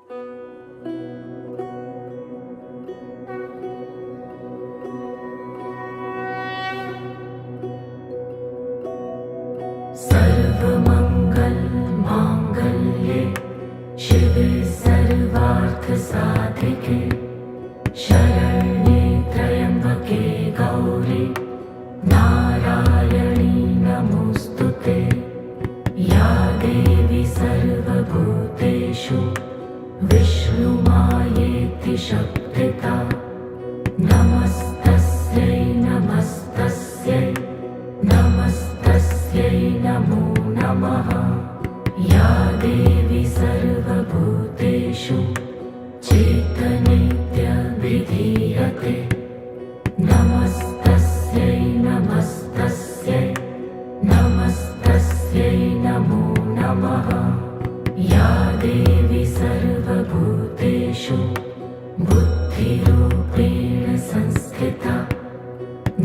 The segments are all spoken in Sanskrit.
सर्वमङ्गलमाङ्गल्ये शिवे सर्वार्थसाधिके शरण्ये त्र्यम्बके गौरी नारायणी नमोऽस्तुते। या देवी सर्वभूतेषु विष्णुमायेति शक्तिता नमस्तस्यै नमस्तस्यै नमस्तस्यै नमो नमः। या देवी सर्वभूतेषु चेतनेत्यभिधीयते नमस्तस्यै नमस्तस्यै नमस्तस्यै नमो नमः। या देवी सर्वभूतेषु बुद्धिरूपेण संस्थिता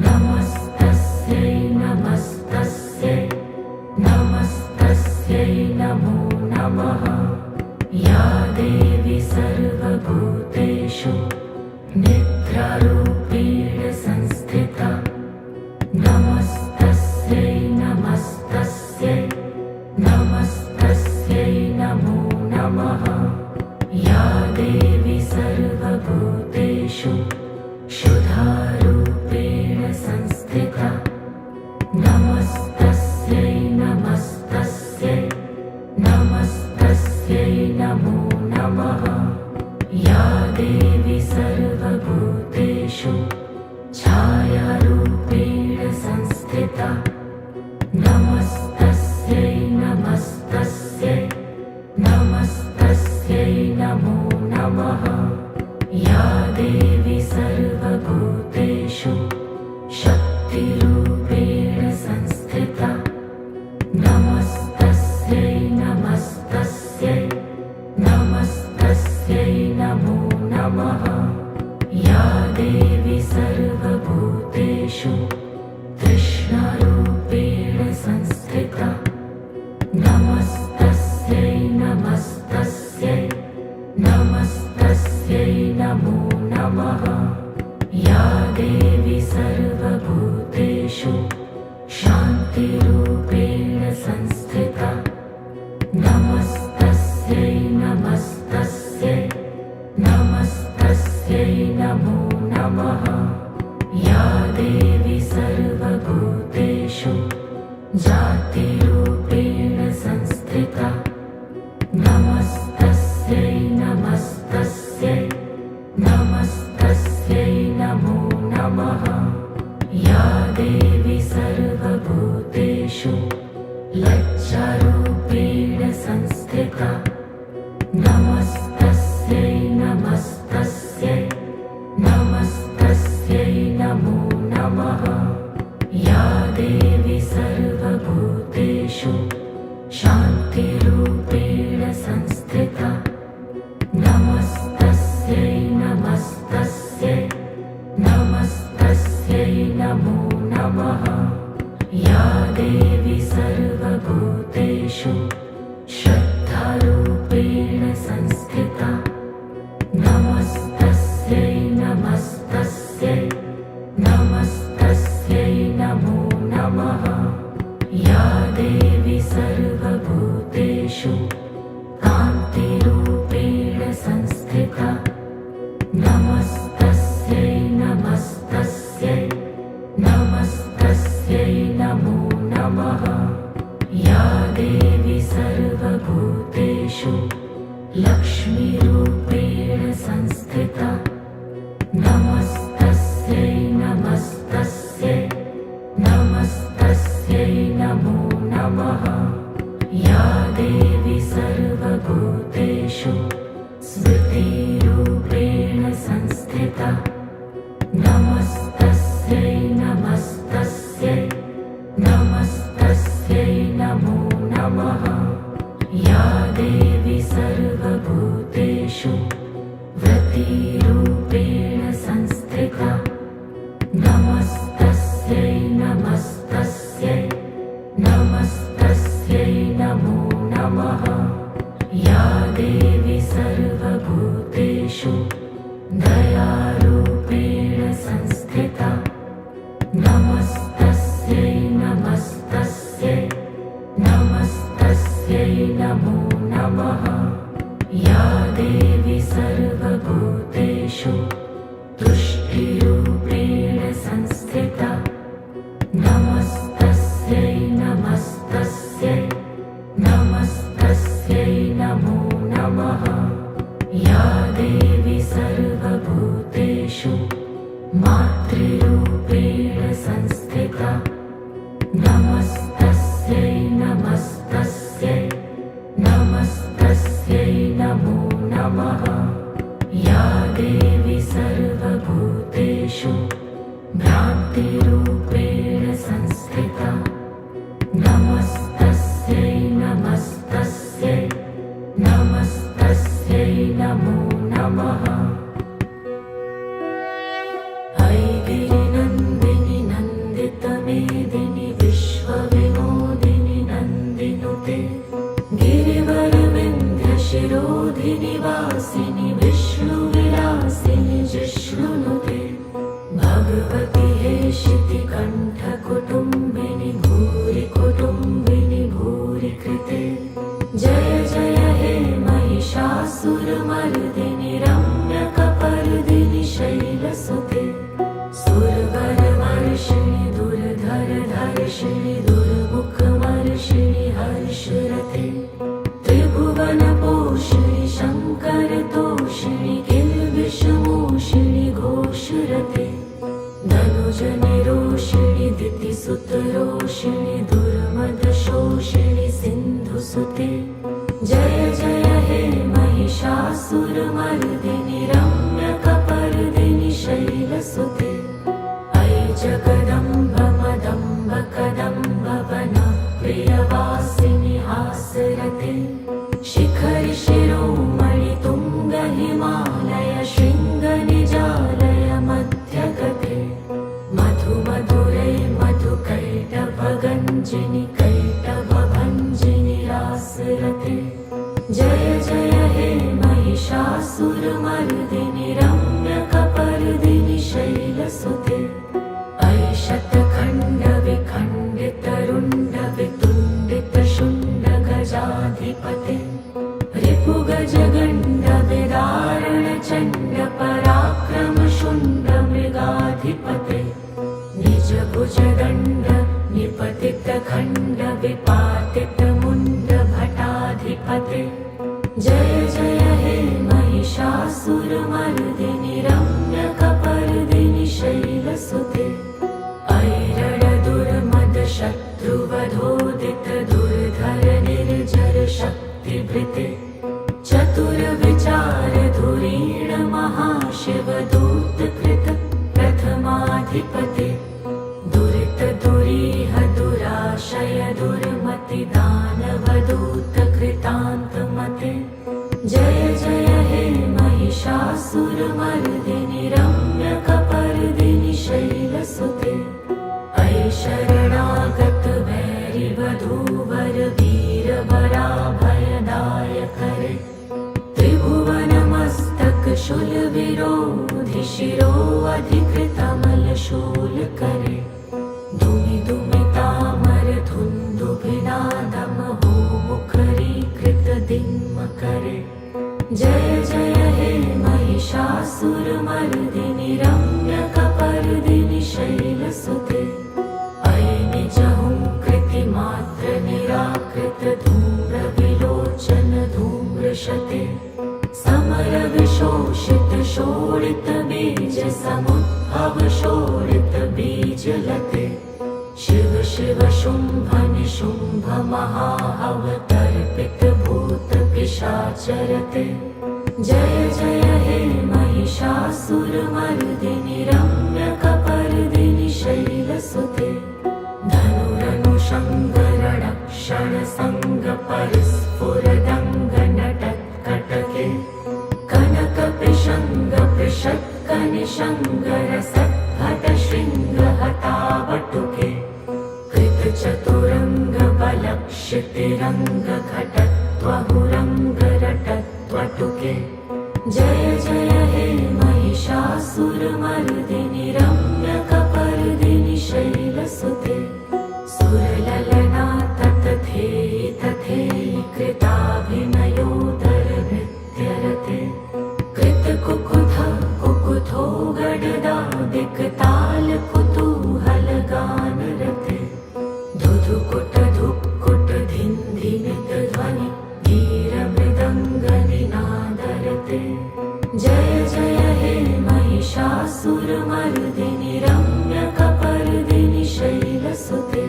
नमस्तस्यै नमस्तस्यै नमस्तस्यै नमो नमः। या देवी सर्वभूतेषु निद्रारूपेण संस्थिता नमस्तस्यै नमस्तस्यै नमस्तस्यै नमो नमः। या देवी सर्वभूतेषु शुद्धारूपेण संस्थिता नमस्तस्यै नमस्तस्यै नमस्तस्यै नमो नमः। या देवी सर्वभूतेषु छायारूपेण संस्थिता नमस्तस्यै नमस्तस्यै नमस्तस्यै नमो नमः। या देवी सर्वभूतेषु शक्तिरूपेण संस्थिता नमस्तस्यै नमस्तस्यै नमस्तस्यै नमो नमः। या देवी सर्वभूतेषु तृष्णारूपेण संस्थिता नमस्तस्यै नमस्तस्यै नमस्तस्यै नमो नमः। या देवी सर्वभूतेषु शान्तिरूपेण संस्थिता नमस्तस्यै नमस्तस्यै नमस्तस्यै नमो नमः। या देवी सर्वभूतेषु जातिरूपेण संस्थिता नमस्तस्यै नमस्तस्यै नमस्तस्यै नमो नमः। या देवी सर्वभूतेषु लज्जारूपेण संस्थिता नमस्तस्यै नमस्तस्यै नमस्तस्यै नमो नमः। या देवी सर्वभूतेषु शान्तिरूपेण संस्थिता नमस्तस्यै नमस्तस्यै नमस्तस्यै नमो नमः। या देवी सर्वभूतेषु श्रद्धारूपेण संस्थिता नमस्तस्यै नमस्तस्यै नमस्तस्यै नमो नमः। या देवी सर्वभूतेषु कान्तिरूपेण संस्थिता नमस्तस्यै नमस्तस्यै नमस्तस्यै नमो नमः। या देवी सर्वभूतेषु लक्ष्मीरूपेण संस्थिता नमस्तस्यै नमस्तस्यै नमस्तस्यै नमो नमः। या देवी सर्वभूतेषु स्मृतिरूपेण संस्थिता नमस्तस्यै नमस्तस्यै नमस्तस्यै नमो नमः। या देवी सर्वभूतेषु व्रतिरूपेण संस्थिता नमस्तस्यै नमस्तस्यै नमस्तस्यै नमो नमः। या देवी सर्व नमः या देवी सर्वभूतेषु तुष्टिरूपेण संस्थिता नमस्तस्यै नमस्तस्यै नमस्तस्यै नमो नमः या देवी सर्वभूतेषु मातृरूपेण संस्थिता नमस्तस्यै नमस्तस्यै नमस्तस्यै नमो नमः या देवी सर्वभूतेषु भ्रान्तिरूपेण संस्थिता नमस्तस्यै नमस्तस्यै नमस्तस्यै नमो नमः ऐगिरिनन्दिनि नन्दितमेदिनि विश्वविनोदिनि नन्दिनुते गिरिवरविन्ध्यशिरोधिनि वासिनि विष्णुविलासिनि जिष्णुनुते भगवति हेशितिकण्ठकुटुम्बिनि भूरि कुटुम्बिनि भूरि कृते जय जय हे महिषासुरमर्दिनि रम्यकपर्दिनि शैलसुते सुरवरवर्षिणि दुर्धरधर्षिणि दुर्मुखवर्षिणि हर्षरते त्रिभुवनपोषिणि शङ्करतोषिणि किल्बिषमोषिणि घोषरते धनुजनिरोषिणि दितिसुतरोषिणि दुर्मदशोषिणि सिन्धुसुते जय जय हे महिषासुरमर्दिनि रम्यकपर्दिनि शैलसुते अयि जगदम्ब मदम्ब कदम्ब वन प्रियवासिनि हासरते शिखरि शिरोमणि तुङ्ग हिमालय शृङ्गनिजालय मध्यगते मधु मधुरै मधुकैटभगञ्जिनि कैटभभञ्जिनि रासरते जय जय हे महिषासुरमर्दिनि रम्यकपर्दिनि शैलसुते अयि शतखण्डविखण्डितरुण्डवितुण्डितशुण्ड गजाधिपते रिपुगजगण्ड विदारण चण्ड पराक्रम शुण्ड मृगाधिपते निज भुजदण्ड निपतित खण्ड विपातित मुण्ड भटाधिपते जय जय हे महिषासुरमर्दिनि रम्यकपर्दिनि शैलसुते ऐरणदुर्मद शत्रुवधोदित दुर्धर निर्जर शक्तिभृते चतुरविचार धुरीण महाशिवदूतकृत प्रथमाधिपते दुरित दुरीह दुराशय दुर्मति दानवदूतकृतान्तमते जय जय हे महिषासुरमर्दिनि रम्यकपर्दिनि शैलसुते अयि शरणागत वैरिवधूवर वीरवराभयदायकरे त्रिभुवनमस्तक शूलविरोधि शिरोऽधिकृतमलशूलकरे दुमि दुमितामर धुन्दुभिनादमहो मुखरीकृतदिङ्मकरे जय जय हे महिषासुरमर्दिनि रम्यकपर्दिनि शैलसुते अयि निजहुङ्कृतिमात्र निराकृत धूम्रविलोचन धूम्रशते समरविशोषित शोणित बीज समुद्भव शोणित बीजलते शिव शिव शुम्भ निशुम्भ महाहवतर्पित भूत पिशाचरते जय जय हे महिषासुरमर्दिनि रम्यकपर्दिनि शैलसुते धनुरनुषङ्गरणक्षणसङ्ग परिस्फुरदङ्गनटत्कटके कनकपिशङ्ग पृषत्कनिशङ्गरसद्भट शृङ्गहतावटुके कृतचतुरङ्ग बलक्षितिरङ्ग घटत्वहुरङ्गरटत्वटुके जय जय हे महिषासुरमर्दिनि रम्यकपर्दिनि शैलसुते सुरललना तथेयि तथेयि कृताभि विनयोदरनृत्यरते कृतकुकुधा कुकुथो गडदा दिक्ताल कुतूहलगानरते धुधुकुट धुक्कुट धिन्धिमित ध्वनि धीरमृदङ्गनिनादरते जय जय हे महिषासुरमर्दिनि रम्यकपर्दिनि शैलसुते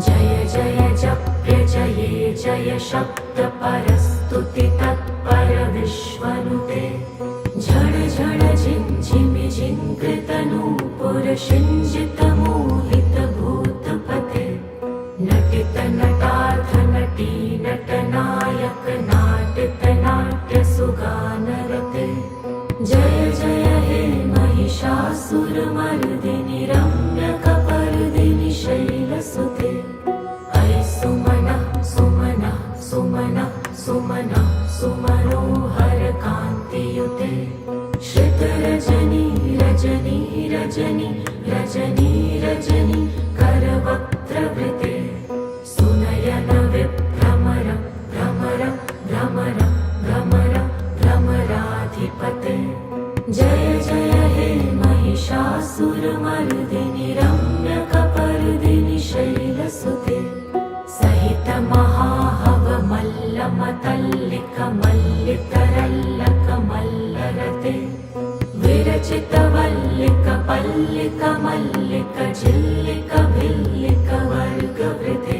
जय जय जप्य जये जय शब्दपरस्तुति तत्पर विश्वनुते झड झड झिञ्झिमि झिङ्कृतनूपुर शिञ्जित मोहित भूतपते नटित नटार्थ नटी नटनायक नाटित नाट्य सुगानरते जय जय हे महिषासुरमर्दिनि रम्यकपर्दिनि शैलसुते अयि सुमनः सुमनः सुमनः सुमनः सुमनोहर कान्तियुते श्रितरजनी रजनी रजनी रजनी रजनी करवक्त्रवृते सुनयन विभ्रमर भ्रमर भ्रमर भ्रमर भ्रमराधिपते जय जय हे महिषासुरमर्दिनि रम्यकपर्दिनि शैलसुते सहित महाहवमल्लमतल्लिक मल्लितरल्लक मल्लरते विरचित वल्लिक पल्लिक मल्लिक झिल्लिक भिल्लिक वर्गवृते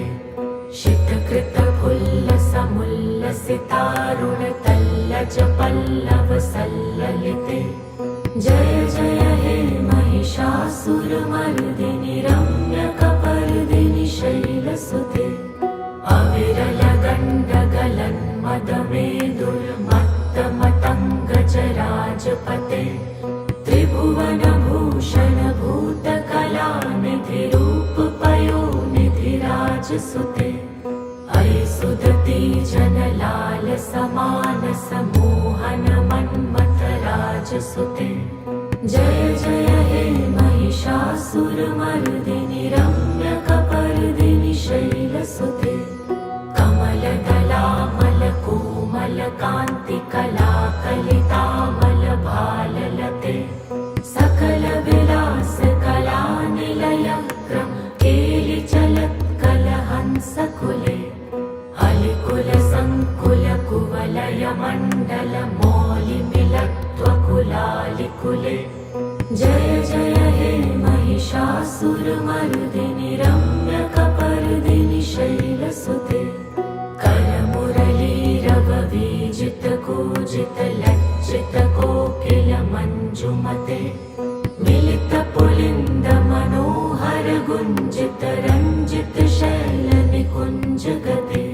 शितकृत फुल्लसमुल्लसितारुण तल्लज पल्लव सल्ललिते जय जय हे महिषासुरमर्दिनि रम्यकपर्दिनि शैलसुते अविरल गण्डगलन्मदमेदुर्मत्तमतङ्गजराजपते त्रिभुवनभूषण भूतकलानिधि रूपपयोनिधि राजसुते अयि सुदती जनलाल समानस मोहन मन्मथ राजसुते जय जय हे महिषासुरमर्दिनि रम्यकपर्दिनि शैलसुते कमलदलामल कोमल कान्तिकलाकलितामल भाललते सकल विलास कलानिलय क्रम केलि चलत्कलहंसकुले अलिकुल संकुल कुवलय मण्डल मौलिमिलत्वकुलालिकुले जय जय हे महिषासुरमर्दिनि रम्यकपर्दिनि शैलसुते करमुरलीरववीजित कूजित लज्जित कोकिल मञ्जुमते मिलित पुलिन्द मनोहर गुञ्जित रञ्जित शैल निकुञ्ज गते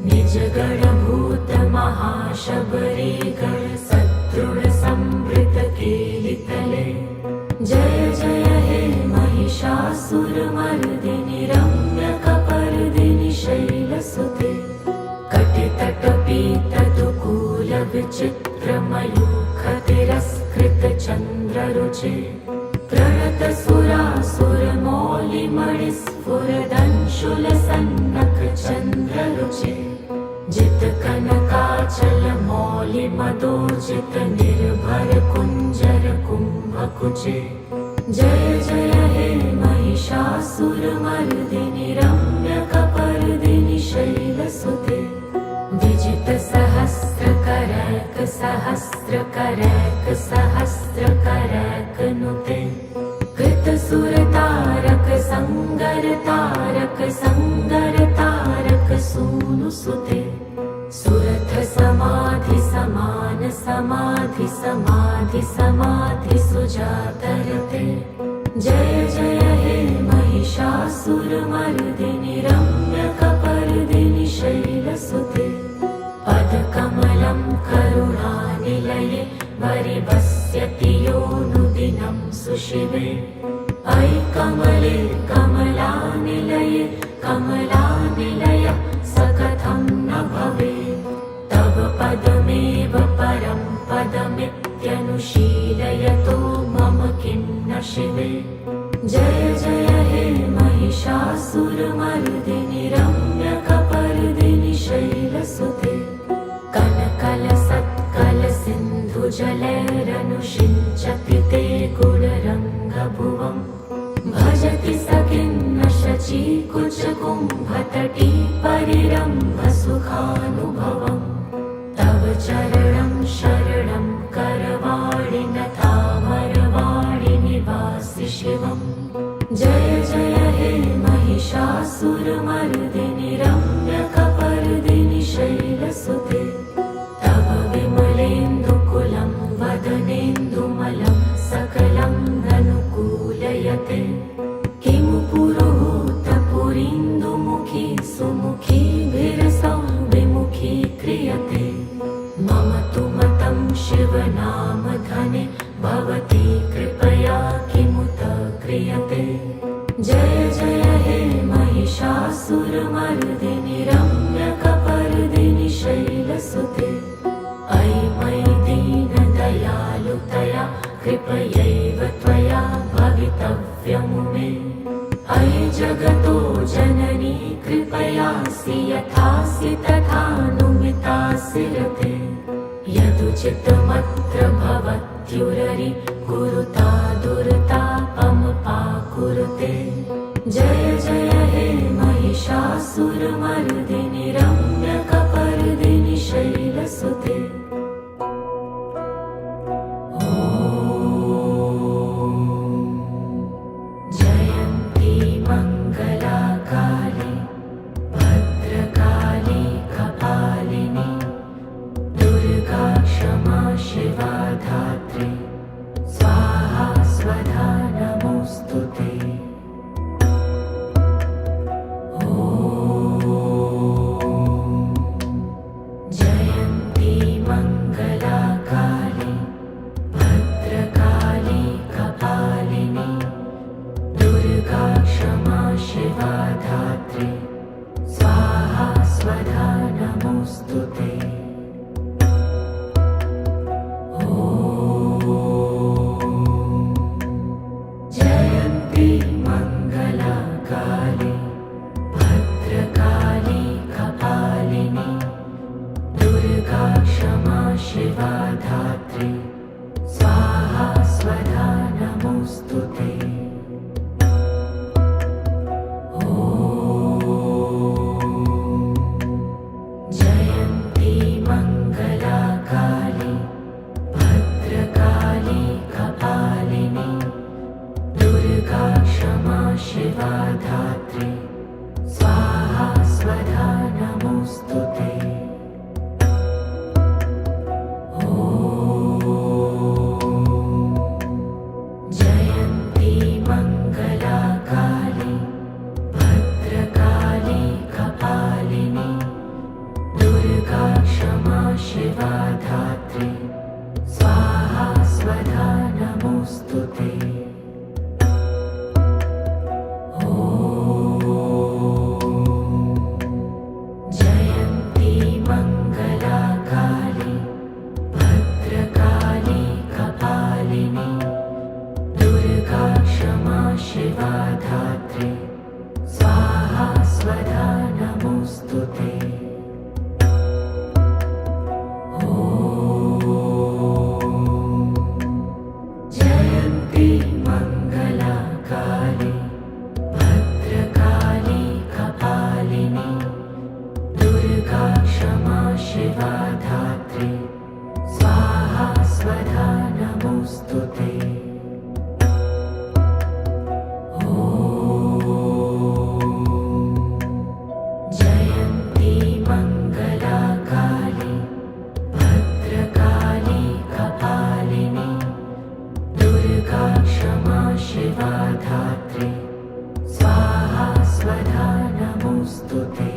निज गणभूत महाशबरी गण सदृढ संवृत केलितले जय जय हे महिषासुरमर्दिनि रम्यकपर्दिनि शैलसुते कटितटपीतदुकूल विचित्रमयूखतिरस्कृत चन्द्ररुचे प्रणत सुरासुरमौलिमणिस्फुरदंशुल सन्नख चन्द्ररुचे जित कनकाचल मौलि मदोजित निर्भर कुञ्जर कुम्भकुचे जय जय हे महिषासुरमर्दिनि रम्यकपर्दिनि शैलसुते विजित सहस्रकरैक सहस्रकरैक सहस्रकरैक नुते कृत सुरतारक संगर तारक संगर तारक सूनुसुते सुरथ समाधि समान समाधि समाधि समाधि सुजातरते जय जय हे महिषासुरमर्दिनि रम्यकपर्दिनि शैलसुते पदकमलं करुणानिलये वरिवस्यति योऽनुदिनं सुशिवे अयि कमले कमलानिलये कमलानिलय सकथं न भवेत् तव पदमेव परं पदमित्यनुशीलयतो मम किं न शिवे जय जय हे महिषासुरमर्दिनि रम्यकपर्दिनि शैलसुते कनकलसत्कलसिन्धुजलैरनुषिञ्चति ते गुणरङ्गभुवम् भजति स खिन्न शचीकुचकुम्भतटी परिरम्भसुखानुभवम् तव चरणं शरणं करवाणि नथामरवाणि निवासि शिवम् जय जय हे महिषासुरमर्दिनि रम्यकपर्दिनि शैलसुते तव विमलेन्दुकुलं वदनेन्दुमलं सकलं ननुकूलयते किमु पुरुहूतपुरीन्दुमुखी सुमुखीभिरसौ विमुखी क्रियते मम तु मतं शिवनामधने भवती कृपया किमुत क्रियते जय जय हे महिषासुरमर्दिनि रम्यकपर्दिनि शैलसुते अयि मयि दीनदयालुतया कृपयैव त्वया भवितव्यमु मे अयि जगतो जननी कृपयासि यथासि तथानुमितासि रते यदुचितमत्र भवत्युररि कुरुता दुर्तापमपाकुरुते जय जय हे महिषासुरमर्दिनि रम्यकपर्दिनि शैलसुते जयन्ती मङ्गलाकाली भद्रकाली कपालिनी दुर्गा क्षमा शिवा धात्री स्वाहा स्वधा नमोऽस्तु ते जयन्ती मङ्गलाकाली भद्रकाली कपालिनी दुर्गा क्षमा शिवा धात्री स्वाहा स्वधा नमोऽस्तु ते जयन्ती मङ्गलाकाली भद्रकाली कपालिनी दुर्गा क्षमा शिवा धात्री स्वाहा स्वधा नमोऽस्तु ते जयन्ती मङ्गलाकाली भद्रकाली कपालिनी दुर्गा क्षमा शिवा धात्री स्वाहा स्वधा नमोऽस्तु ते जयन्ती मङ्गलाकाली भद्रकाली कपालिनी दुर्गा क्षमा शिवा धात्री स्वाहा स्वधा नमोऽस्तु ते जयन्ती मङ्गलाकाली भद्रकाली कपालिनी दुर्गा क्षमा शिवा धात्री स्वाहा स्वधा नमोऽस्तु ते जयन्ती मङ्गलाकाली भद्रकाली कपालिनी दुर्गा क्षमा शिवा धात्री स्वाहा स्वधा नमोऽस्तु ते जयन्ती मङ्गलाकाली भद्रकाली कपालिनी दुर्गा क्षमा शिवा धात्री स्वाहा स्वधा नमोऽस्तु ते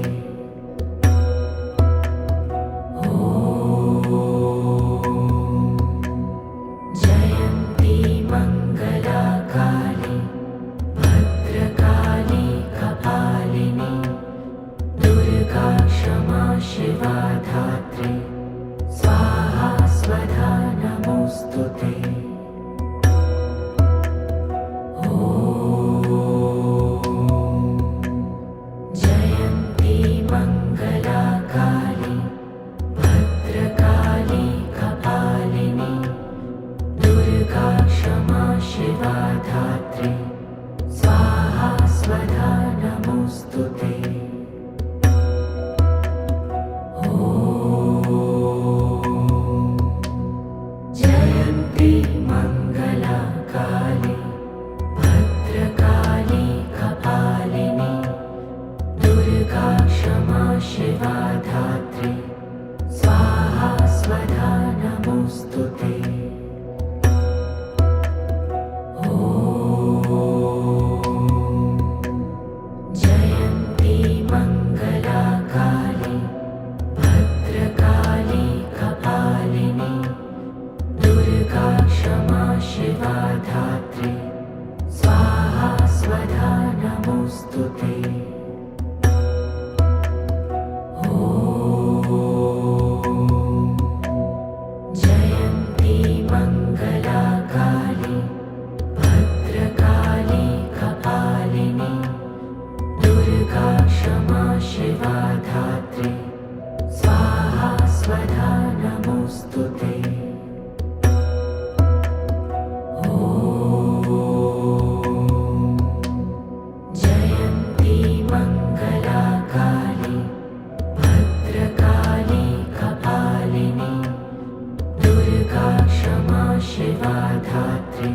धात्री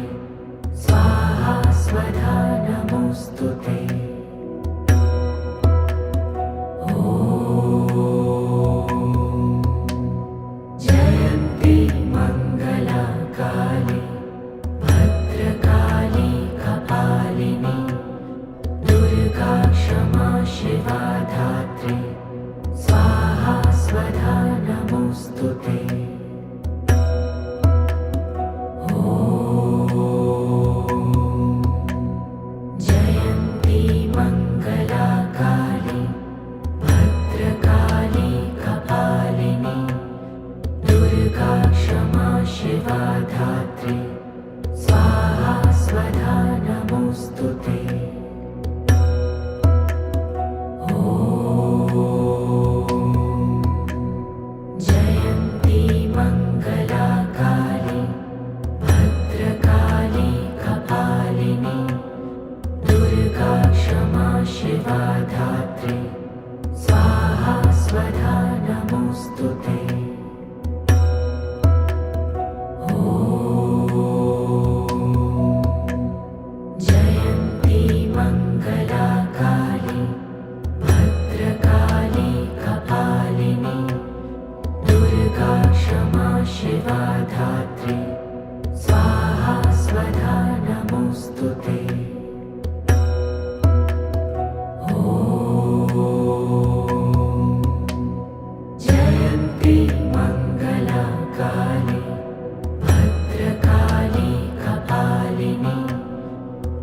स्वाहा स्वधा नमोऽस्तु ते जयन्ती मङ्गला काली भद्रकाली कपालिनी दुर्गा क्षमा शिवा धात्री स्वाहा स्वधा नमोऽस्तु ते जयन्ती मङ्गला काली भद्रकाली कपालिनी दुर्गा क्षमा शिवा धात्री स्वाहा स्वधा नमोऽस्तु ते जयन्ती मङ्गला काली भद्रकाली कपालिनी दुर्गा क्षमा शिवा धात्री स्वाहा स्वधा नमोऽस्तु ते जयन्ती मङ्गला काली भद्रकाली कपालिनी दुर्गा क्षमा शिवा धात्री स्वाहा स्वधा नमोऽस्तु ते जयन्ती मङ्गला काली भद्रकाली कपालिनी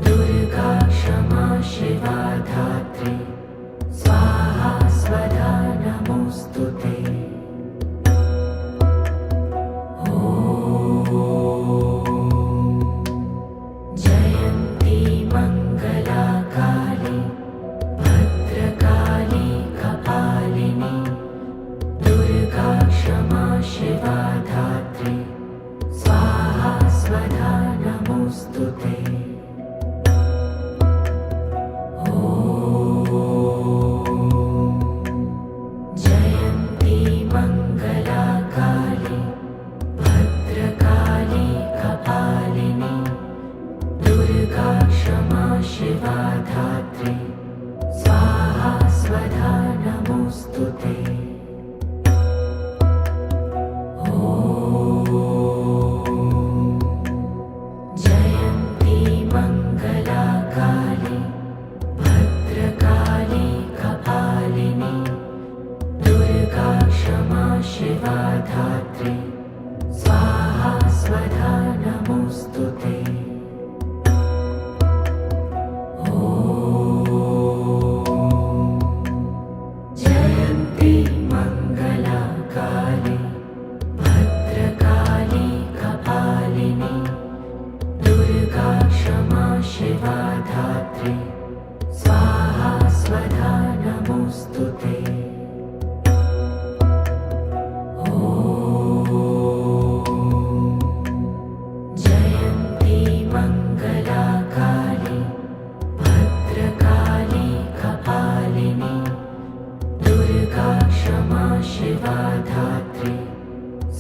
दुर्गा क्षमा शिवा धात्री स्वाहा स्वधा नमोऽस्तु ते जयन्ती मङ्गला काली भद्रकाली कपालिनी दुर्गा क्षमा शिवा धात्री स्वाहा स्वधा नमोऽस्तु ते जयन्ती मङ्गला काली भद्रकाली कपालिनी दुर्गा क्षमा शिवा धात्री स्वाहा स्वधा नमोऽस्तु ते जयन्ती मङ्गला काली भद्रकाली कपालिनी दुर्गा क्षमा शिवा धात्री स्वाहा स्वधा नमोऽस्तु ते जयन्ती मङ्गला काली भद्रकाली कपालिनी दुर्गा क्षमा शिवा धात्री स्वाहा स्वधा नमोऽस्तु ते जयन्ती मङ्गला काली भद्रकाली कपालिनी दुर्गा क्षमा शिवा धात्री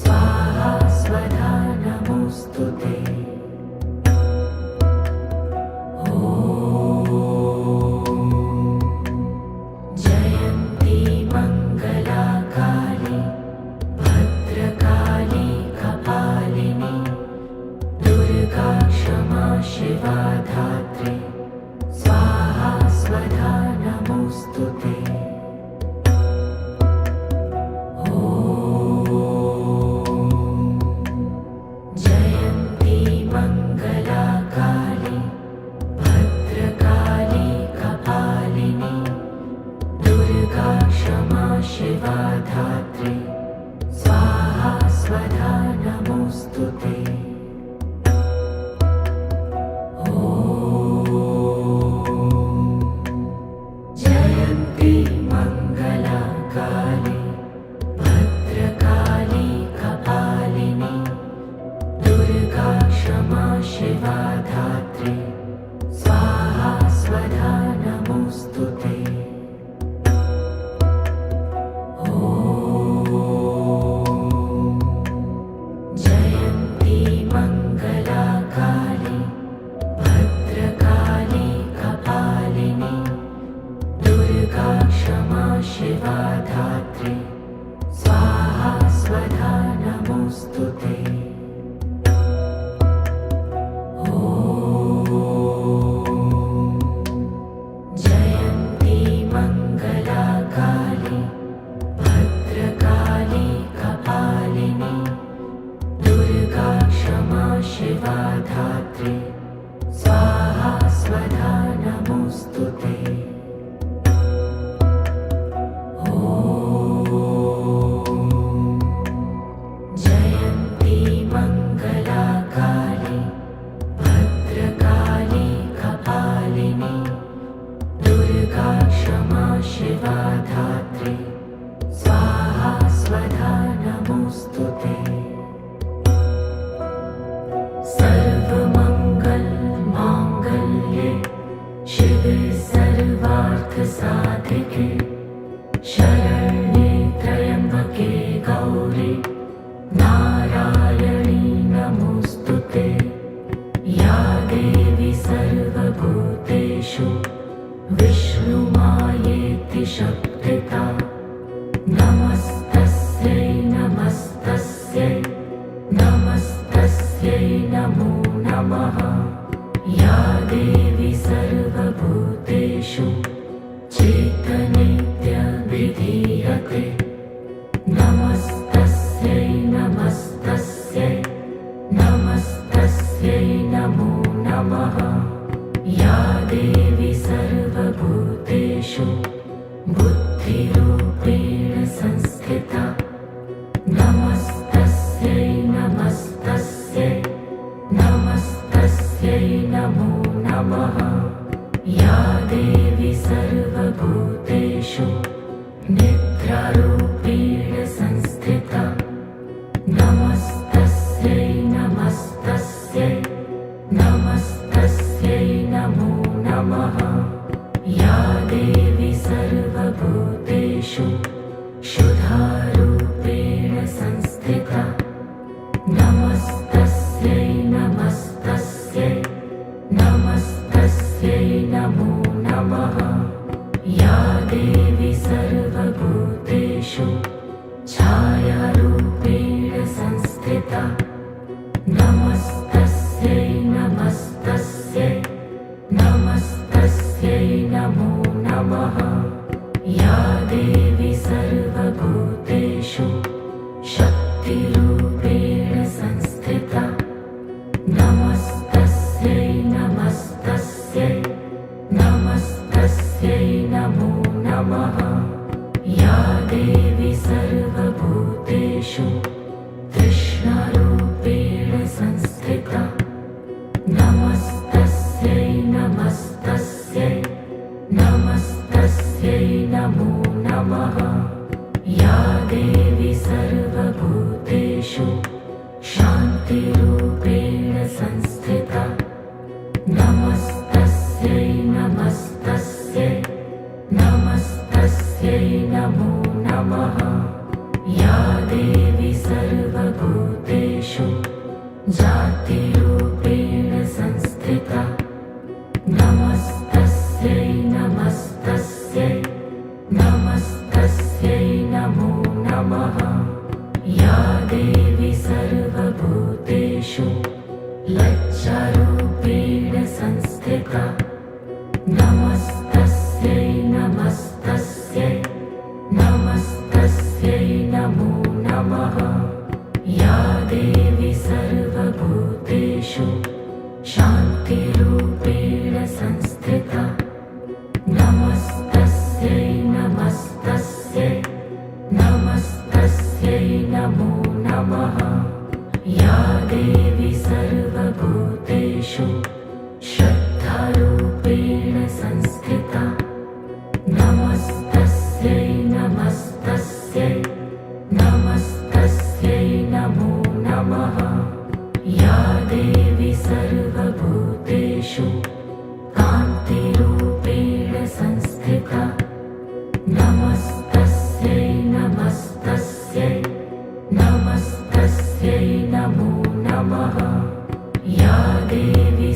स्वाहा स्वधा नमोऽस्तु ते जयन्ती मङ्गला काली भद्रकाली कपालिनी दुर्गा क्षमा शिवा धात्री स्वाहा स्वधा नमोऽस्तु ते जयन्ती मङ्गला काली भद्रकाली कपालिनी दुर्गा क्षमा शिवा धात्री स्वाहा स्वधा नमोऽस्तु ते जयन्ती मङ्गला काली भद्रकाली कपालिनी दुर्गा क्षमा शिवा धात्री स्वाहा स्वधा नमोऽस्तु ते जयन्ती शिवा धात्री स्वाहा स्वधा नमोऽस्तुते। जयन्ती मङ्गला काली भद्रकाली कपालिनी दुर्गा क्षमा शिवा धात्री स्वाहा स्वधा नमोऽस्तुते। सर्वमङ्गल माङ्गल्ये शिवे सर्वार्थसाधिके शरण्ये त्र्यम्बके गौरी नारायणी नमोऽस्तुते। या देवी सर्वभूतेषु विष्णुमायेति शक्तिता नमस्तस्यै नमस्तस्यै नमस्तस्यै नमो नमः। या देवी सर्वभूतेषु चैतन्यविधीयते नमस्तस्यै नमस्तस्यै नमस्तस्यै नमो नमः। या देवी सर्वभूतेषु बुद्धिरूपेण संस्थिता नमस्तस्यै नमस्तस्यै नमस्तस्यै नमो नमः। या देवी सर्वभूतेषु निद्रारूपेण संस्थिता नमस्तस्यै नमस्तस्यै नमस्तस्यै नमो नमः। या देवी सर्वभूतेषु शुद्धारूपेण संस्थिता नमस्तस्यै नमस्तस्यै नमस्तस्यै नमो नमः। या देवी सर्वभूतेषु छायारूपेण संस्थिता नमस्तस्यै नमस्तस्यै नमस्तस्यै नमो नमः। या देवी सर्वभूतेषु शक्तिरूपेण संस्थिता नमस्तस्यै नमस्तस्यै नमस्तस्यै नमो नमः। या देवी सर्वभूतेषु तृष्णारूपेण संस्थिता नमस्तस्यै नमस्तस्यै नमस्तस्यै नमो नमः। या देवी सर्वभूतेषु शान्तिरूपेण संस्थिता नमस्तस्यै नमस्तस्यै नमस्तस्यै नमो नमः। या देवी सर्वभूतेषु जातिरूपेण संस्थिता नमस्तस्यै नमस्तस्यै नमस्तस्यै नमो नमः। या देवी सर्वभूतेषु लज्जारूपेण संस्थिता नमस्तस्यै नमस्तस्यै नमस्तस्यै नमो नमः। या देवी सर्वभूतेषु शान्तिरूपेण संस्थिता नमस्तस्यै नमस्तस्यै नमस्तस्यै नमो नमः। या देवी सर्वभूतेषु श्रद्धारूपेण संस्थिता नमस्तस्यै नमस्तस्यै नमस्तस्यै नमो नमः। या देवी सर्वभूतेषु कान्तिरूपेण संस्थिता नमस्तस्यै नमस्तस्यै नमस्तस्यै नमो नमः। या देवी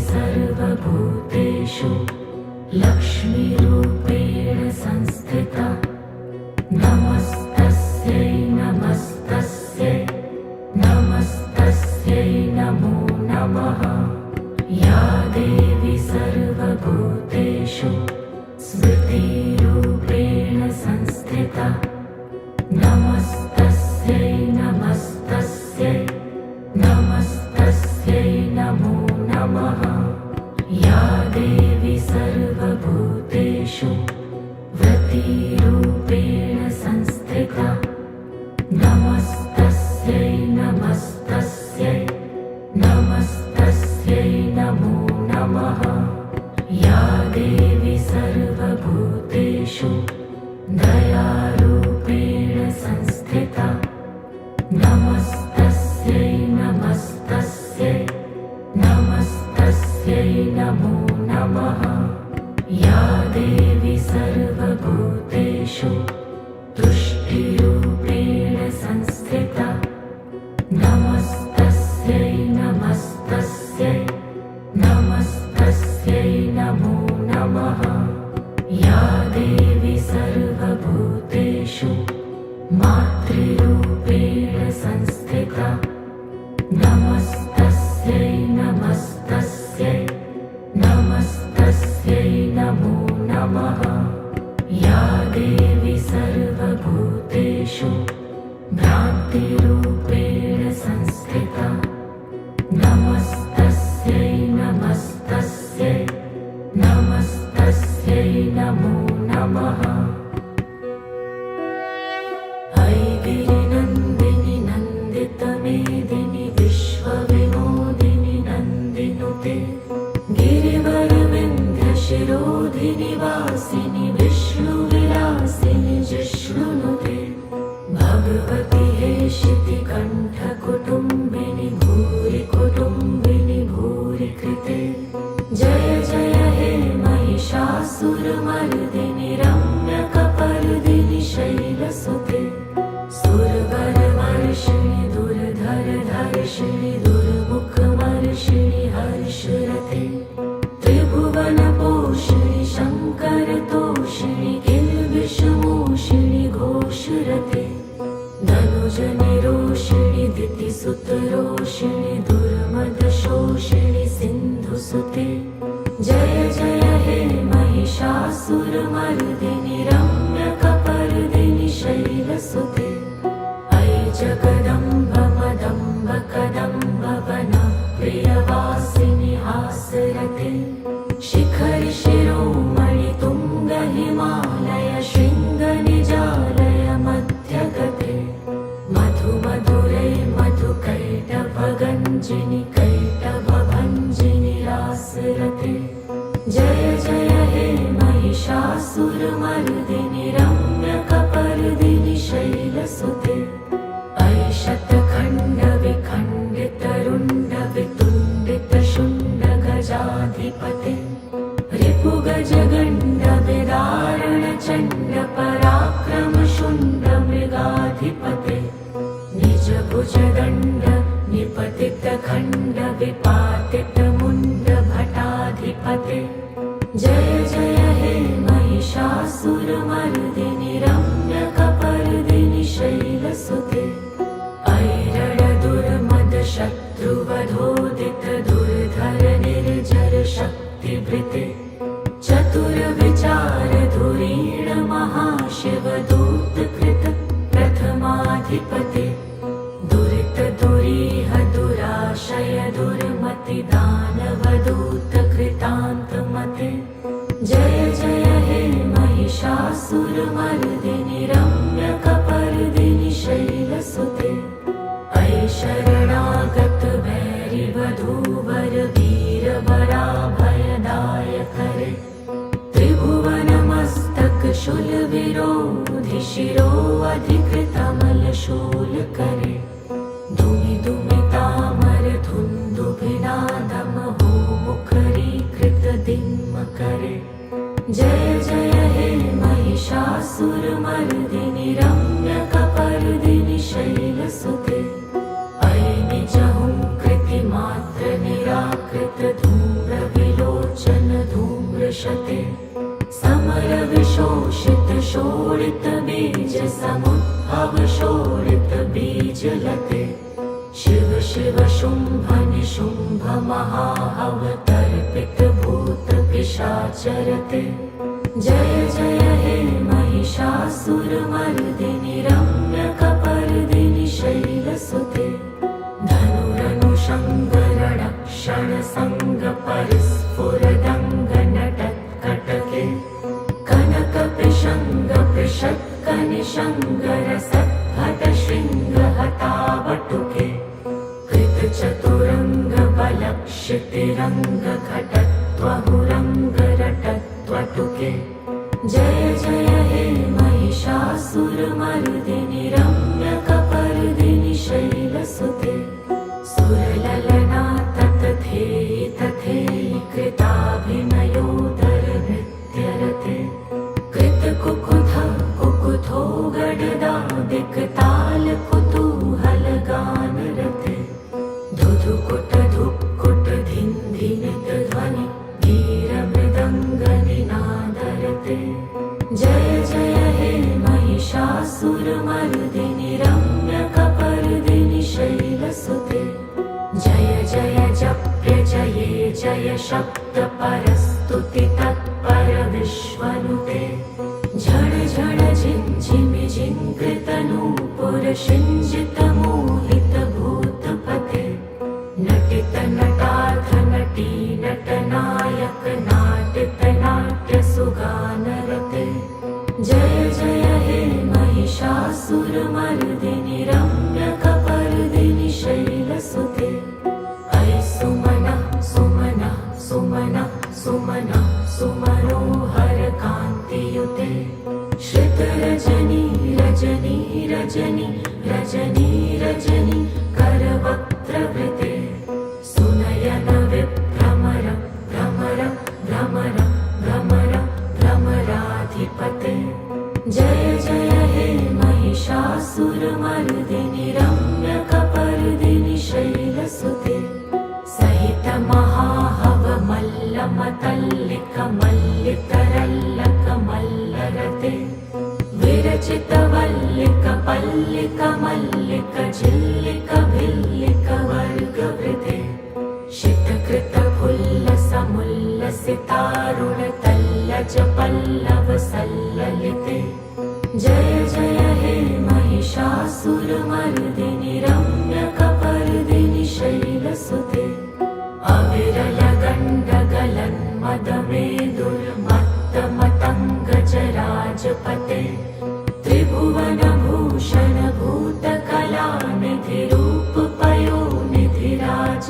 मेदिनि विश्वविनोदिनि नन्दिनुते गिरिवरविन्ध्यशिरोधिनि वासिनि विष्णुविलासिनि जिष्णुनुते भगवति हेशितिकण्ठकुटुम्बिनि भूरि कुटुम्बिनि भूरि कृते जय जय हे महिषासुरमर्दिनि रम्यकपर्दिनि शैलसुते सुरवरवर्षिणि दुर्धरधर्षिणि दुर्मुखमर्षिणि हर्षरते त्रिभुवनपोषिणि शङ्करतोषिणि किल्बिषमोषिणि घोषरते धनुजनिरोषिणि दितिसुतरोषिणि दुर्मदशोषिणि सिन्धुसुते जय जय हे महिषासुरमर्दिनि रम्यकपर्दिनि शैलसुते अयि जगदम्ब मदम्ब कदम्ब वनप्रियवासिनि हासरते शिखरि शिरोमणि तुङ्ग हिमालय शृङ्गनिजालय मध्यगते मधुमधुरे मधुकैटभगञ्जिनि कैटभभञ्जिनि रासरते जय जय हे महिषासुरमर्दिनि रम्यकपर्दिनि शैलसुते अयि शतखण्डविखण्डितरुण्डवितुण्डितशुण्डगजाधिपते रिपुगजगण्डविदारणचण्डपराक्रमशुण्डमृगाधिपते निजभुजदण्ड निपतितखण्डविपातितमुण्डभटाधिपते जय जय हे महिषासुरमर्दिनि रम्यकपर्दिनि शैलसुते ऐरणदुर्मदशत्रुवधोदितदुर्धरनिर्जरशक्तिभृते चतुरविचारधुरीण महाशिवदूतकृत प्रथमाधिपते दुरितदुरीह दुराशय दुर्मतिदानवदूतकृतान्तमते जय जय हे महिषासुरमर्दिनि रम्यकपर्दिनि शैलसुते अयि शरणागतभैरिवधूवर वीरवराभयदायकरे त्रिभुवनमस्तकशूलविरोधि शिरोऽधिकृतमलशूलकरे धूमि धूमितामरधुन्दुभिनादमहो मुखरीकृतदिङ्मकरे जय जय हे महिषासुरमर्दिनि रम्यकपर्दिनि शैलसुते अयि निजहुङ्कृतिमात्र निराकृत धूम्रविलोचन धूम्रशते समरविशोषित शोणित बीज समुद्भव शोणित बीजलते शिव शिव शुम्भ निशुम्भ महाहवतर्पित भूत पिशाचरते जय जय हे महिषासुरमर्दिनि रम्यकपर्दिनि शैलसुते धनुरनुषङ्गरणक्षणसङ्गपरिस्फुरदङ्गनटत्कटके कनकपिशङ्गपृषत्कनिशङ्गरसद्भटशृङ्गहतावटुके कृतचतुरङ्गबलक्षितिरङ्गघटत्वहुरङ्गरटत्वटुके जय जय हे महिषासुरमर्दिनि रम्यकपर्दिनि शैलसुते सुरललना ततथेयि तथेयि कृताभिनयोदरनृत्यरते कृतकुकुथ कुकुथो गडदा दिक्ताल कुतूहलगानरते धुधुकुट धुक्कुट धिन्धिनित ध्वनि धीरमृदङ्गनिनादरते जय जय हे महिषासुरमर्दिनि रम्यकपर्दिनि शैलसुते जय जय जप्य जये जय शब्द परस्तुति तत्पर विश्वनुते झण झण झिञ्झिमि झिङ्कृतनूपुर शिञ्जित मोहित भूतपते नटित नटार्थ नटी नटनायक नाटित नाट्य सुगानरते जय जय हे महिषासुरमर्दिनि रम्यकपर्दिनि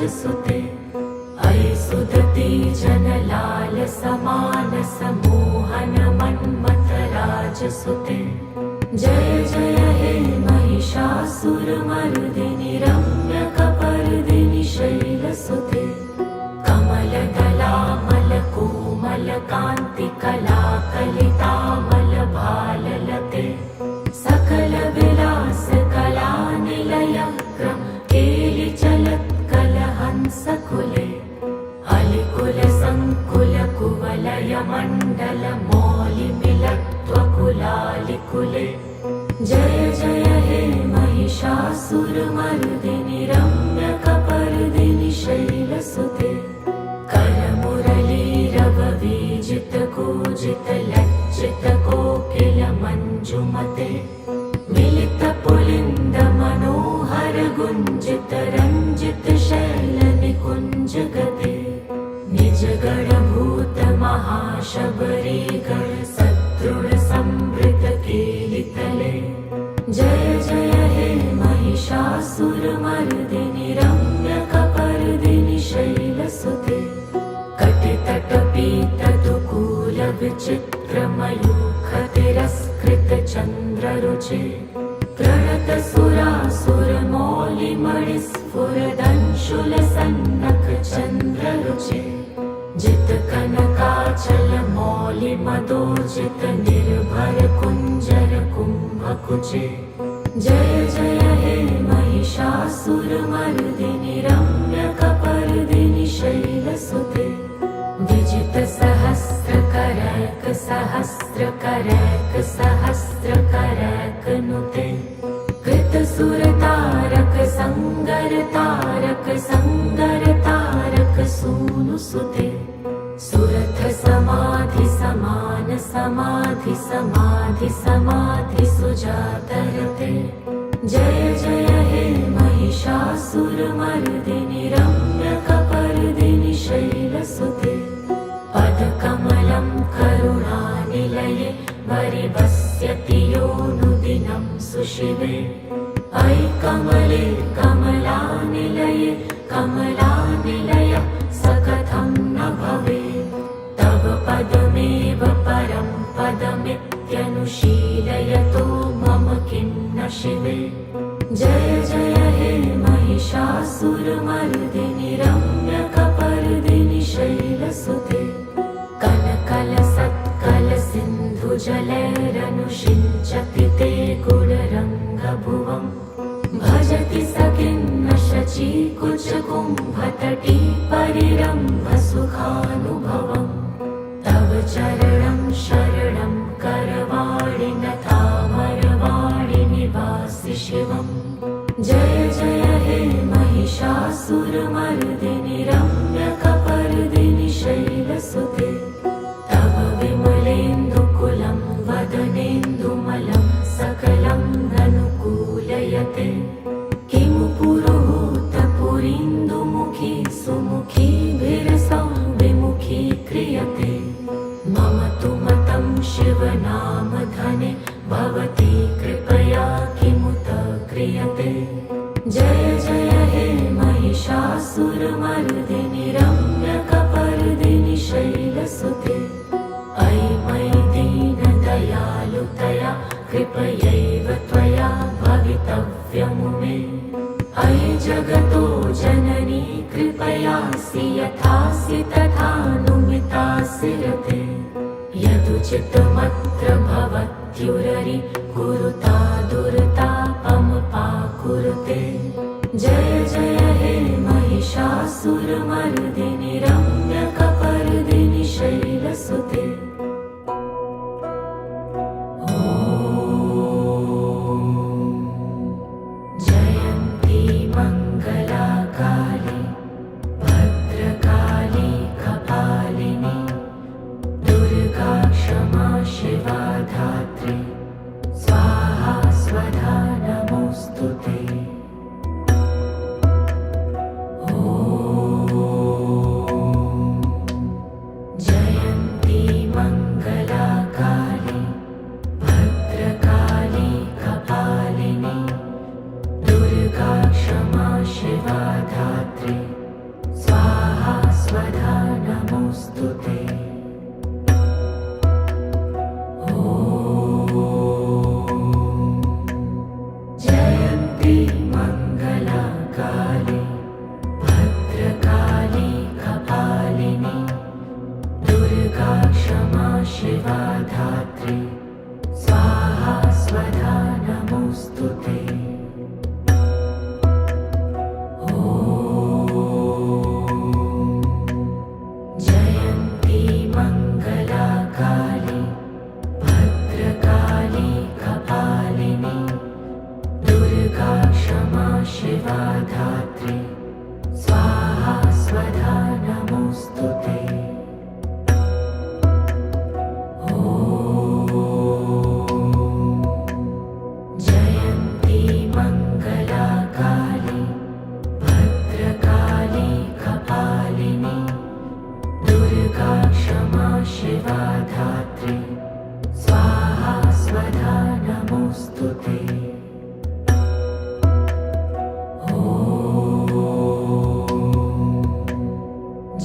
राजसुते अयि सुदती जनलाल समान समोहन मन्मथ राजसुते जय जय हे महिषासुरमर्दिनि रम्यकपर्दिनि शैलसुते कमलदलामलकोमलकान्तिकलाकलितामलभाललते सकलविलासकलानिलयक्रम केलिचलत्कलहंसकुले अलिकुलसङ्कुलकुवलयमण्डलमौलिमिलत्वकुलालिकुले जय जय हे महिषासुरमर्दिनि रम्यकपर्दिनि शैलसुते करमुरलीरववीजितकूजितलज्जितकोकिलमञ्जुमते मिलितपुलिन्दमनोहर गुञ्जितरञ्जितशैलनिकुञ्जगते निजगणभूत महाशबरीगण सदृढसंवृतकेलितले जय जय हे महिषासुरमर्दिनि रम्यकपर्दिनि शैलसुते कटितटपीतदुकूलविचित्रमयूखतिरस्कृतचन्द्ररुचे प्रणतसुरासुरमौलिमणिस्फुरदंशुलसन्नखचन्द्ररुचे जितकनकाचलमौलिमदोजितनिर्भरकुञ्जरकुम्भकुचे जय जय हे महिषासुरमर्दिनि रम्यकपर्दिनि शैलसुते विजितसहस्रकरैकसहस्रकरैकसहस्रकरैकनुते कृतसुरतारकसङ्गरतारकसङ्गरतारकसूनुसुते सुरथसमाधिसमानसमाधिसमाधिसुजातरते जय जय हे महिषासुरमर्दिनि रम्यकपर्दिनि शैलसुते पदकमलं करुणानिलये वरिवस्यति योऽनुदिनं सुशिवे अयि कमले कमलानिलये कमलानिलय स कथं न भवेत् तव पदमेव परं पदमित्यनुशीलयतो मम किं न शिवे जय जय हे महिषासुरमर्दिनि रम्यकपर्दिनि शैलसुते कनकलसत्कलसिन्धुजलैरनुषिञ्चति ते गुणरङ्गभुवम् भजति स किन्न शचीकुचकुम्भतटी परिरम्भसुखानुभवम् तव चरणं शरणं करवाणि नतामरवाणि निवासि शिवम् जय जय हे महिषासुरमर्दिनि रम्यकपर्दिनि शैलसुते तव विमलेन्दुकुलं वदनेन्दुमलं सकलं ननुकूलयते किमु पुरुहूतपुरीन्दुमुखी सुमुखीभिरसौ विमुखी क्रियते मम तु मतं शिवनामधने भवती कृपया किमुत क्रियते जय जय हे महिषासुरमर्दिनि रम्यकपर्दिनि शैलसुते अयि मयि दीनदयालुतया कृपयैव त्वया भवितव्यमुमे अयि जगतो जननी कृपयासि यथासि तथानुमितासि रते यदुचितमत्र भवत्युररि कुरुता दुर्तापमपाकुरुते जय जय हे महिषासुरमर्दिनि रम्यकपर्दिनि शैलसुते जयन्ती मङ्गलाकाली भद्रकाली कपालिनी दुर्गा क्षमा शिवा धात्री स्वाहा काली भद्रकाली कपालिनी दुर्गा क्षमा शिवा धात्री स्वाहा स्वधा नमोऽस्तुते। जयन्ती मङ्गला काली भद्रकाली कपालिनी दुर्गा क्षमा शिवा धात्री स्वाहा स्वधा नमोऽस्तुते। जयन्ती मङ्गला काली भद्रकाली कपालिनी दुर्गा क्षमा शिवा धात्री स्वाहा स्वधा नमोऽस्तुते।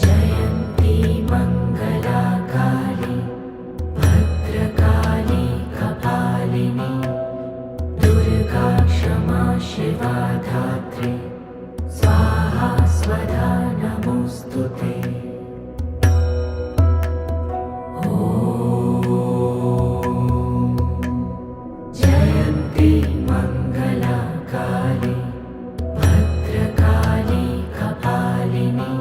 जयन्ती मङ्गला काली भद्रकाली कपालिनी दुर्गा क्षमा शिवा धात्री स्वाहा स्वधा नमोऽस्तुते। जयन्ती मङ्गला काली भद्रकाली कपालिनी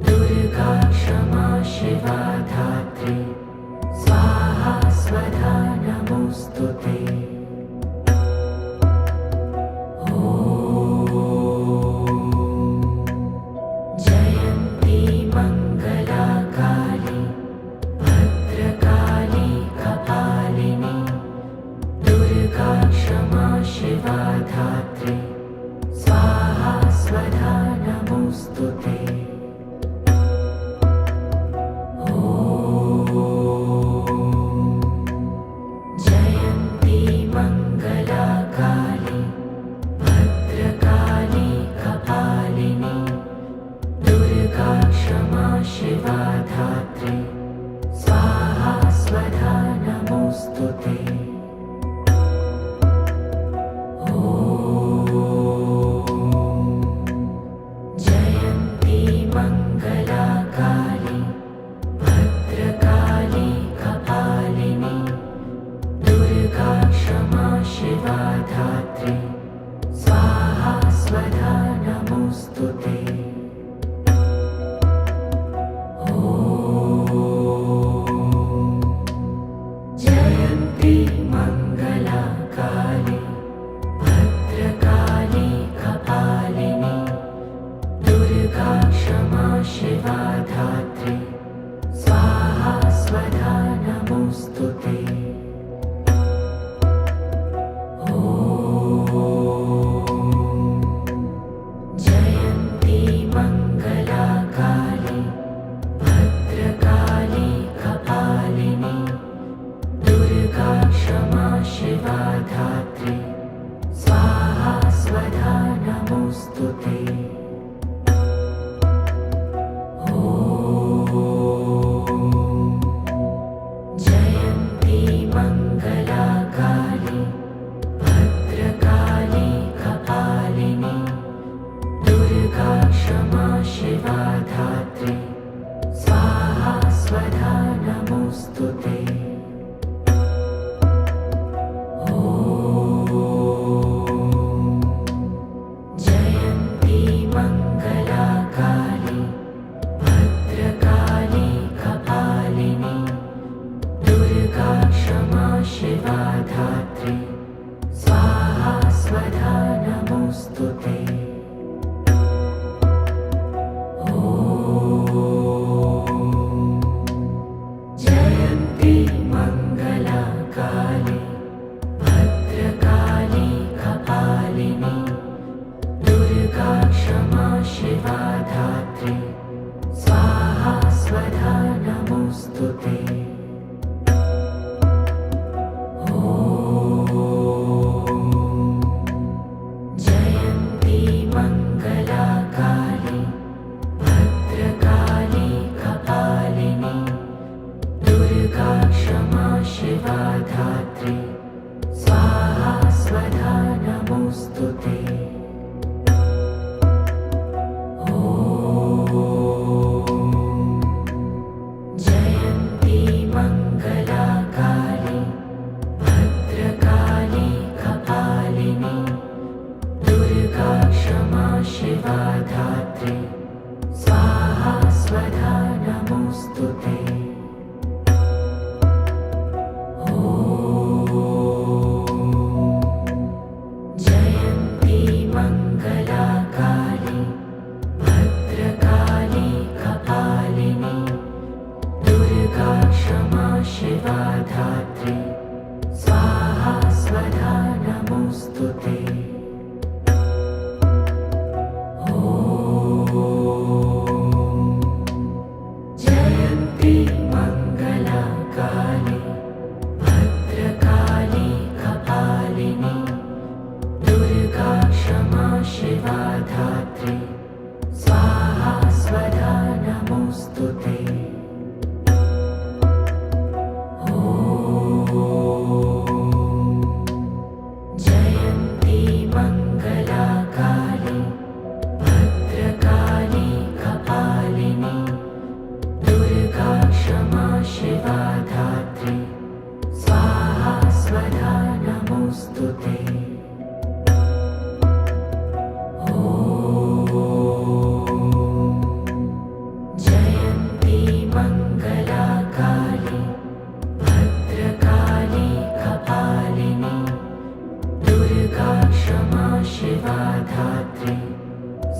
दुर्गा क्षमा शिवा धात्री स्वाहा स्वधा नमोऽस्तुते। जयन्ती मङ्गला काली भद्रकाली कपालिनी दुर्गा क्षमा शिवा धात्री स्वाहा स्वधा नमोऽस्तुते। जयन्ती मङ्गला काली भद्रकाली कपालिनी दुर्गा क्षमा शिवा धात्री स्वाहा स्वधा नमोऽस्तुते। जयन्ती मङ्गला काली भद्रकाली कपालिनी दुर्गा क्षमा शिवा धात्री स्वाहा स्वधा नमोऽस्तुते। जयन्ती मङ्गला काली भद्रकाली कपालिनी दुर्गा क्षमा शिवा धात्री स्वाहा स्वधा नमोऽस्तुते। जयन्ती मङ्गला काली भद्रकाली कपालिनी दुर्गा क्षमा शिवा धात्री स्वाहा स्वधा नमोऽस्तुते। जयन्ती मङ्गला काली भद्रकाली कपालिनी दुर्गा क्षमा शिवा धात्री स्वाहा स्वधा नमोऽस्तुते। जयन्ती मङ्गला काली भद्रकाली कपालिनी दुर्गा क्षमा शिवा धात्री स्वाहा स्वधा नमोऽस्तुते। जयन्ती धात्री स्वाहा स्वधा नमोऽस्तु ते। जयन्ती मङ्गला काली भद्रकाली कपालिनी दुर्गा क्षमा शिवा धात्री स्वाहा स्वधा नमोऽस्तु ते। जयन्ती मङ्गला काली भद्रकाली कपालिनी दुर्गा क्षमा शिवा धात्री स्वाहा स्वधा नमोऽस्तु ते। जयन्ती मङ्गला काली भद्रकाली कपालिनी दुर्गा क्षमा शिवा धात्री स्वाहा स्वधा नमोऽस्तु ते। जयन्ती मङ्गला काली भद्रकाली कपालिनी दुर्गा क्षमा शिवा धात्री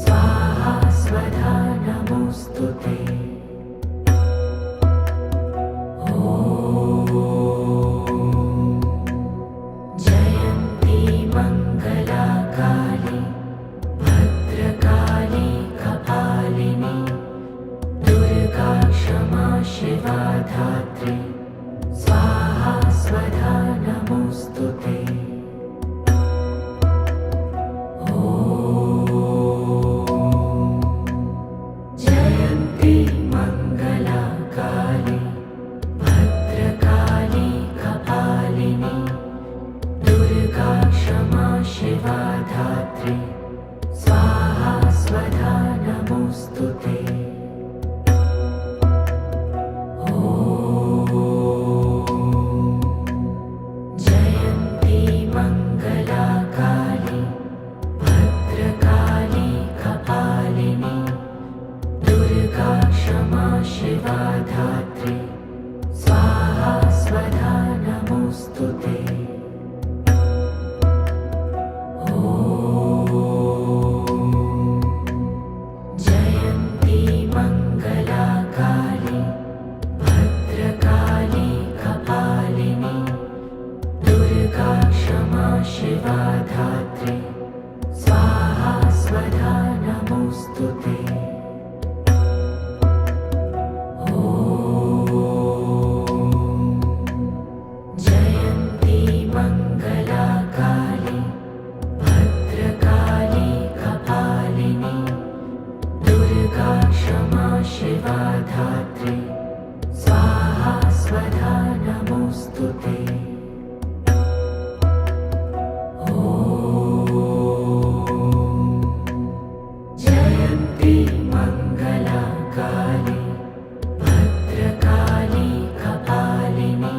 स्वाहा स्वधा नमोऽस्तु ते। जयन्ती मङ्गला काली भद्रकाली कपालिनी दुर्गा क्षमा शिवा धात्री स्वाहा स्वधा नमोऽस्तु ते। जयन्ती मङ्गला काली भद्रकाली कपालिनी दुर्गा क्षमा शिवा धात्री स्वाहा स्वधा नमोऽस्तु ते। जयन्ती मङ्गला काली भद्रकाली कपालिनी दुर्गा क्षमा शिवा धात्री स्वाहा स्वधा नमोऽस्तु ते। जयन्ती मङ्गला काली भद्रकाली कपालिनी दुर्गा क्षमा शिवा धात्री स्वाहा स्वधा नमोऽस्तु ते। जयन्ती मङ्गला काली भद्रकाली कपालिनी दुर्गा क्षमा शिवा धात्री स्वाहा स्वधा नमोऽस्तु ते। जयन्ती मङ्गला काली भद्रकाली कपालिनी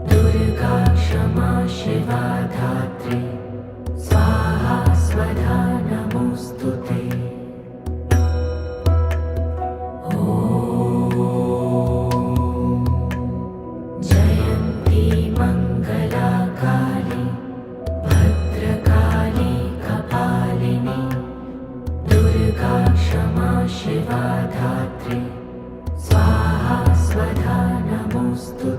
दुर्गा क्षमा शिवा धात्री स्वाहा स्वधा नमोऽस्तु ते। जयन्ती मङ्गला काली भद्रकाली कपालिनी दुर्गा क्षमा शिवा धात्री स्वाहा स्वधा नमोऽस्तु